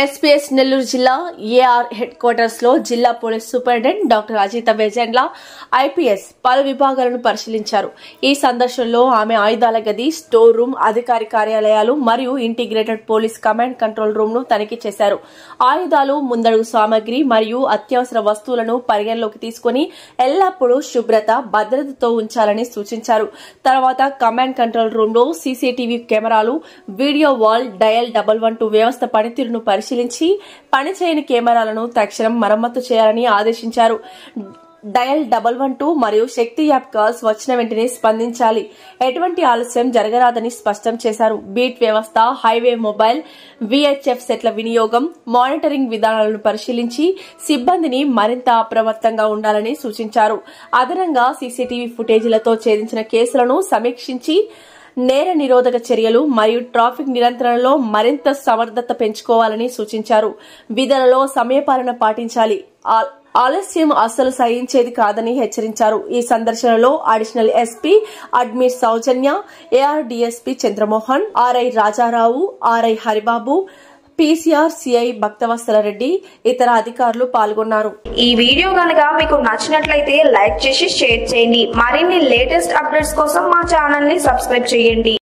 SPS Nellore జిల్లా AR head quarters లో జిల్లా police superintendent doctor Ajitha Bejandla IPS పలు విభాగాలను పరిశీలించారు. ఈ సందర్శనలో ఆమె ఆయుధాల గది, స్టోర్ రూమ్, అధికారి కార్యాలయాలు మరియు integrated police command control room ను తనిఖీ చేశారు. ఆయుధాలు, ముందడుగు సామగ్రి మరియు అత్యవసర వస్తువులను పరిగణలోకి తీసుకుని ఎల్లప్పుడూ శుభ్రత, భద్రతతో ఉంచాలని సూచించారు. తర్వాత కమాండ్ కంట్రోల్ రూమ్ లో సీసీటీవీ కెమెరాలు, వీడియో వాల్, డయల్ 112 వ్యవస్థ పనితీరును పరిశీలించి పనిచేయని కెమెరాలను తక్షణం మరమ్మతు చేయాలని ఆదేశించారు. డయల్ 112 మరియు శక్తి యాప్ కాల్స్ వచ్చిన వెంటనే స్పందించాలి. ఎటువంటి ఆలస్యం జరగరాదని స్పష్టం చేశారు. బీట్ వ్యవస్థ, హైవే మొబైల్, విహెచ్ఎఫ్ సెట్ల వినియోగం, మానిటరింగ్ విధానాలను పరిశీలించి సిబ్బందిని మరింత అప్రమత్తంగా ఉండాలని సూచించారు. అదనంగా సీసీటీవీ ఫుటేజీలతో ఛేదించిన కేసులను సమీక్షించి నేర నిరోధక చర్యలు మరియు ట్రాఫిక్ నియంత్రణలో మరింత సమర్థత పెంచుకోవాలని సూచించారు. విధులలో సమయపాలన పాటించాలి. ఆలస్యం అస్సలు సహించేది కాదని హెచ్చరించారు. ఈ సందర్శనలో అడిషనల్ ఎస్పీ అడ్మిట్ Soujanya, AR DSP Chandramohan, RI Rajarao, RI Haribabu, PCR CI Bhaktavatsala Reddy, ఇతర అధికారులు పాల్గొన్నారు. ఈ వీడియో గనుక మీకు నచ్చినట్లయితే లైక్ చేసి షేర్ చేయండి. మరిన్ని లేటెస్ట్ అప్డేట్స్ కోసం మా ఛానల్ ని సబ్స్క్రైబ్ చేయండి.